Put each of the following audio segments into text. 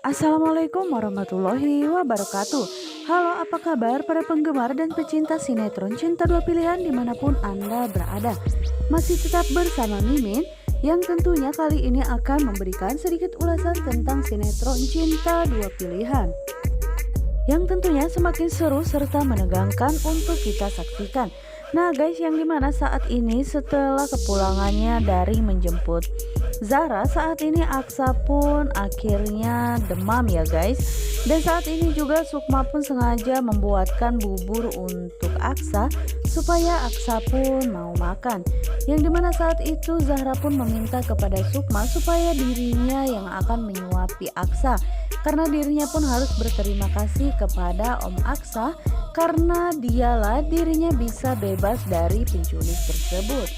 Assalamualaikum warahmatullahi wabarakatuh. Halo, apa kabar para penggemar dan pecinta sinetron Cinta Dua Pilihan dimanapun Anda berada. Masih tetap bersama Mimin yang tentunya kali ini akan memberikan sedikit ulasan tentang sinetron Cinta Dua Pilihan yang tentunya semakin seru serta menegangkan untuk kita saksikan. Nah guys, yang dimana saat ini setelah kepulangannya dari menjemput Zara, saat ini Aksa pun akhirnya demam ya guys. Dan saat ini juga Sukma pun sengaja membuatkan bubur untuk Aksa supaya Aksa pun mau makan. Yang dimana saat itu Zahra pun meminta kepada Sukma supaya dirinya yang akan menyuapi Aksa, karena dirinya pun harus berterima kasih kepada Om Aksa karena dialah dirinya bisa bebas dari penculik tersebut.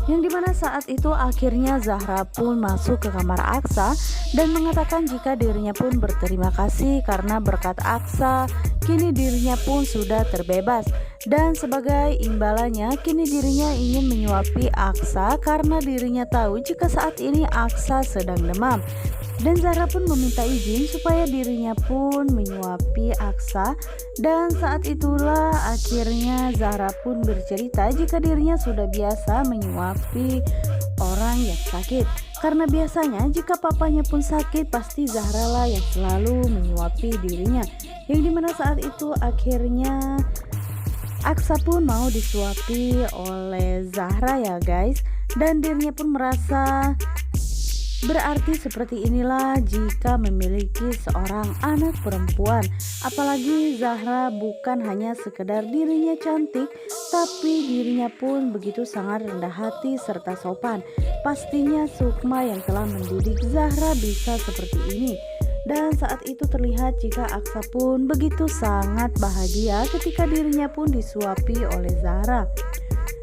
Yang dimana saat itu akhirnya Zahra pun masuk ke kamar Aksa dan mengatakan jika dirinya pun berterima kasih karena berkat Aksa kini dirinya pun sudah terbebas. Dan sebagai imbalannya kini dirinya ingin menyuapi Aksa karena dirinya tahu jika saat ini Aksa sedang demam. Dan Zahra pun meminta izin supaya dirinya pun menyuapi Aksa. Dan saat itulah akhirnya Zahra pun bercerita jika dirinya sudah biasa menyuapi orang yang sakit. Karena biasanya jika papanya pun sakit pasti Zahra lah yang selalu menyuapi dirinya. Yang dimana saat itu akhirnya Aksa pun mau disuapi oleh Zahra ya guys. Dan dirinya pun merasa berarti seperti inilah jika memiliki seorang anak perempuan. Apalagi Zahra bukan hanya sekedar dirinya cantik, tapi dirinya pun begitu sangat rendah hati serta sopan. Pastinya Sukma yang telah mendidik Zahra bisa seperti ini. Dan saat itu terlihat jika Aksa pun begitu sangat bahagia ketika dirinya pun disuapi oleh Zahra.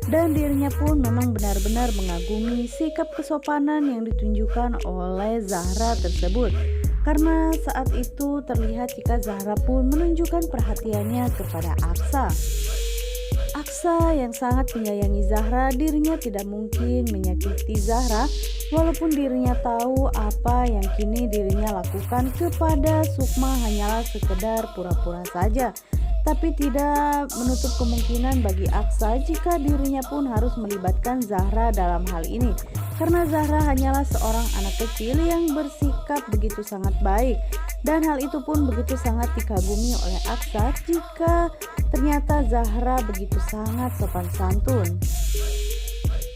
Dan dirinya pun memang benar-benar mengagumi sikap kesopanan yang ditunjukkan oleh Zahra tersebut. Karena saat itu terlihat jika Zahra pun menunjukkan perhatiannya kepada Aksa. Aksa yang sangat menyayangi Zahra, dirinya tidak mungkin menyakiti Zahra walaupun dirinya tahu apa yang kini dirinya lakukan kepada Sukma hanyalah sekedar pura-pura saja. Tapi tidak menutup kemungkinan bagi Aksa jika dirinya pun harus melibatkan Zahra dalam hal ini. Karena Zahra hanyalah seorang anak kecil yang bersikap begitu sangat baik. Dan hal itu pun begitu sangat dikagumi oleh Aksa jika ternyata Zahra begitu sangat sopan santun.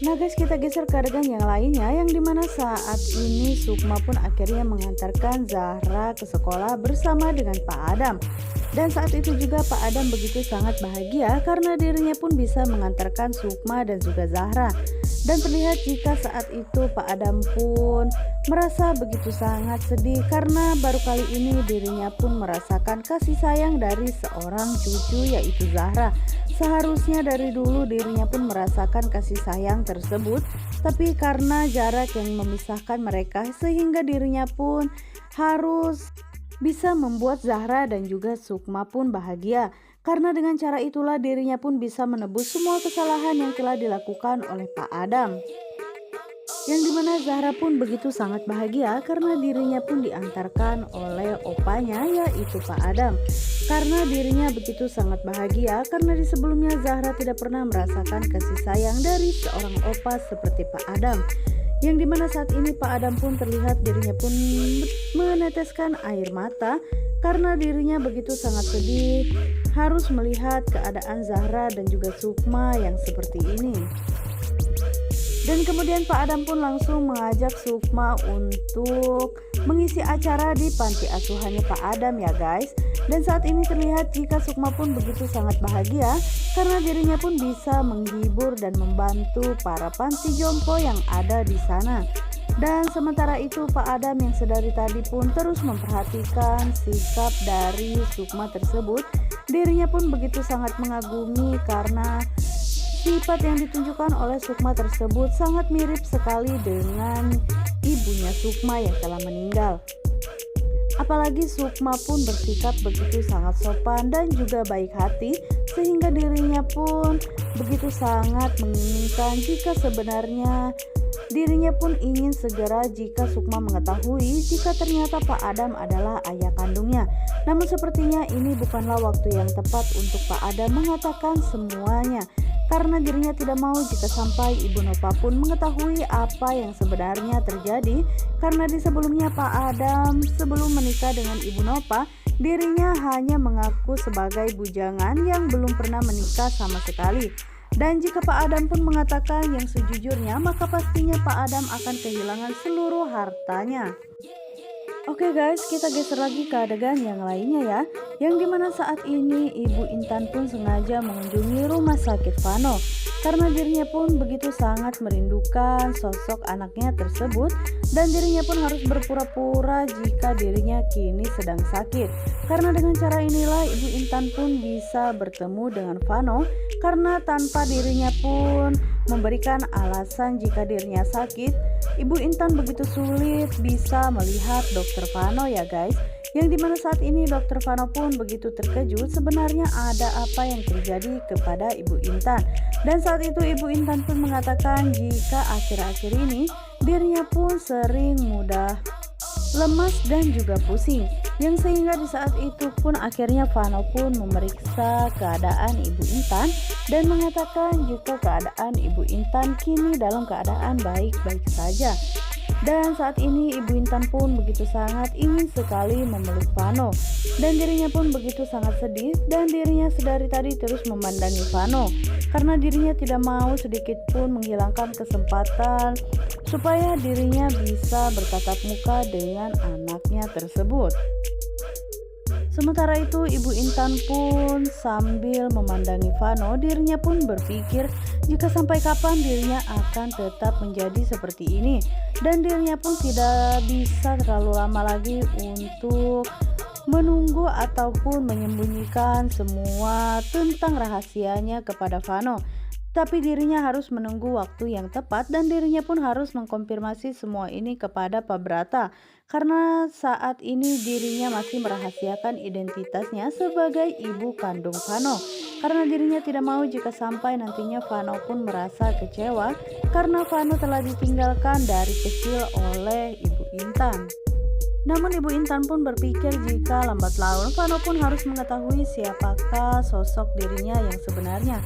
Nah guys, kita geser ke adegan yang lainnya yang dimana saat ini Sukma pun akhirnya mengantarkan Zahra ke sekolah bersama dengan Pak Adam. Dan saat itu juga Pak Adam begitu sangat bahagia karena dirinya pun bisa mengantarkan Sukma dan juga Zahra. Dan terlihat jika saat itu Pak Adam pun merasa begitu sangat sedih karena baru kali ini dirinya pun merasakan kasih sayang dari seorang cucu yaitu Zahra. Seharusnya dari dulu dirinya pun merasakan kasih sayang tersebut, tapi karena jarak yang memisahkan mereka sehingga dirinya pun harus bisa membuat Zahra dan juga Sukma pun bahagia. Karena dengan cara itulah dirinya pun bisa menebus semua kesalahan yang telah dilakukan oleh Pak Adam. Yang dimana Zahra pun begitu sangat bahagia karena dirinya pun diantarkan oleh opanya yaitu Pak Adam. Karena dirinya begitu sangat bahagia karena di sebelumnya Zahra tidak pernah merasakan kasih sayang dari seorang opa seperti Pak Adam. Yang dimana saat ini Pak Adam pun terlihat dirinya pun meneteskan air mata karena dirinya begitu sangat sedih harus melihat keadaan Zahra dan juga Sukma yang seperti ini. Dan kemudian Pak Adam pun langsung mengajak Sukma untuk mengisi acara di panti asuhannya Pak Adam ya guys. Dan saat ini terlihat jika Sukma pun begitu sangat bahagia karena dirinya pun bisa menghibur dan membantu para panti jompo yang ada di sana. Dan sementara itu Pak Adam yang sedari tadi pun terus memperhatikan sikap dari Sukma tersebut. Dirinya pun begitu sangat mengagumi karena sifat yang ditunjukkan oleh Sukma tersebut sangat mirip sekali dengan ibunya Sukma yang telah meninggal. Apalagi Sukma pun bersikap begitu sangat sopan dan juga baik hati sehingga dirinya pun begitu sangat menginginkan jika sebenarnya Dirinya pun ingin segera jika Sukma mengetahui jika ternyata Pak Adam adalah ayah kandungnya. Namun sepertinya ini bukanlah waktu yang tepat untuk Pak Adam mengatakan semuanya, karena dirinya tidak mau jika sampai Ibu Nova pun mengetahui apa yang sebenarnya terjadi. Karena di sebelumnya Pak Adam sebelum menikah dengan Ibu Nova, dirinya hanya mengaku sebagai bujangan yang belum pernah menikah sama sekali. Dan jika Pak Adam pun mengatakan yang sejujurnya, maka pastinya Pak Adam akan kehilangan seluruh hartanya. Oke guys, kita geser lagi ke adegan yang lainnya ya, yang dimana saat ini Ibu Intan pun sengaja mengunjungi rumah sakit Vano, karena dirinya pun begitu sangat merindukan sosok anaknya tersebut, dan dirinya pun harus berpura-pura jika dirinya kini sedang sakit. Karena dengan cara inilah Ibu Intan pun bisa bertemu dengan Vano, karena tanpa dirinya pun memberikan alasan jika dirinya sakit, Ibu Intan begitu sulit bisa melihat Dokter Vano ya guys. Yang dimana saat ini Dokter Vano pun begitu terkejut sebenarnya ada apa yang terjadi kepada Ibu Intan. Dan saat itu Ibu Intan pun mengatakan jika akhir-akhir ini dirinya pun sering mudah lemas dan juga pusing, yang sehingga di saat itu pun akhirnya Vano pun memeriksa keadaan Ibu Intan dan mengatakan jika keadaan Ibu Intan kini dalam keadaan baik-baik saja. Dan saat ini Ibu Intan pun begitu sangat ingin sekali memeluk Vano, dan dirinya pun begitu sangat sedih, dan dirinya sedari tadi terus memandangi Vano karena dirinya tidak mau sedikit pun menghilangkan kesempatan supaya dirinya bisa bertatap muka dengan anaknya tersebut. Sementara itu Ibu Intan pun sambil memandangi Vano, dirinya pun berpikir jika sampai kapan dirinya akan tetap menjadi seperti ini, dan dirinya pun tidak bisa terlalu lama lagi untuk menunggu ataupun menyembunyikan semua tentang rahasianya kepada Vano. Tapi dirinya harus menunggu waktu yang tepat, dan dirinya pun harus mengkonfirmasi semua ini kepada Pak Brata, karena saat ini dirinya masih merahasiakan identitasnya sebagai ibu kandung Vano, karena dirinya tidak mau jika sampai nantinya Vano pun merasa kecewa karena Vano telah ditinggalkan dari kecil oleh Ibu Intan. Namun Ibu Intan pun berpikir jika lambat laun Vano pun harus mengetahui siapakah sosok dirinya yang sebenarnya,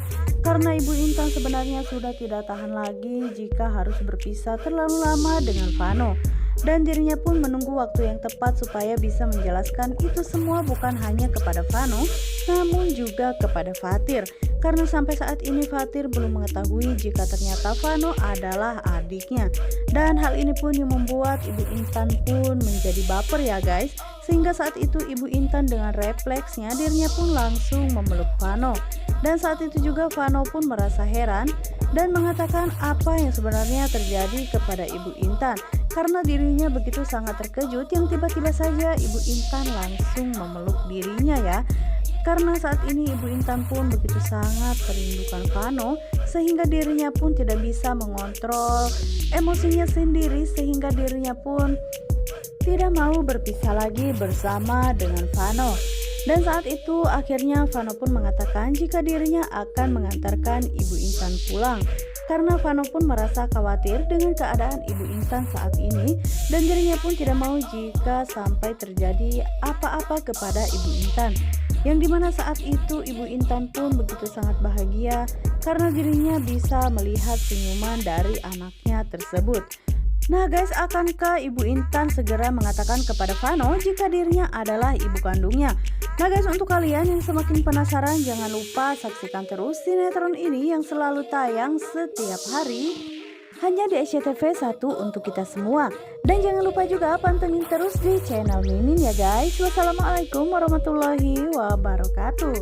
karena Ibu Intan sebenarnya sudah tidak tahan lagi jika harus berpisah terlalu lama dengan Vano, dan dirinya pun menunggu waktu yang tepat supaya bisa menjelaskan itu semua bukan hanya kepada Vano namun juga kepada Fatir, karena sampai saat ini Fatir belum mengetahui jika ternyata Vano adalah adiknya. Dan hal ini pun yang membuat Ibu Intan pun menjadi baper ya guys, sehingga saat itu Ibu Intan dengan refleksnya dirinya pun langsung memeluk Vano. Dan saat itu juga Vano pun merasa heran dan mengatakan apa yang sebenarnya terjadi kepada Ibu Intan, karena dirinya begitu sangat terkejut yang tiba-tiba saja Ibu Intan langsung memeluk dirinya ya. Karena saat ini Ibu Intan pun begitu sangat merindukan Vano, sehingga dirinya pun tidak bisa mengontrol emosinya sendiri, sehingga dirinya pun tidak mau berpisah lagi bersama dengan Vano. Dan saat itu akhirnya Vano pun mengatakan jika dirinya akan mengantarkan Ibu Intan pulang, karena Vano pun merasa khawatir dengan keadaan Ibu Intan saat ini, dan dirinya pun tidak mau jika sampai terjadi apa-apa kepada Ibu Intan. Yang dimana saat itu Ibu Intan pun begitu sangat bahagia karena dirinya bisa melihat senyuman dari anaknya tersebut. Nah guys, akankah Ibu Intan segera mengatakan kepada Vano jika dirinya adalah ibu kandungnya? Nah guys, untuk kalian yang semakin penasaran, jangan lupa saksikan terus sinetron ini yang selalu tayang setiap hari hanya di SCTV 1 untuk kita semua. Dan jangan lupa juga pantengin terus di channel Mimin ya guys. Wassalamualaikum warahmatullahi wabarakatuh.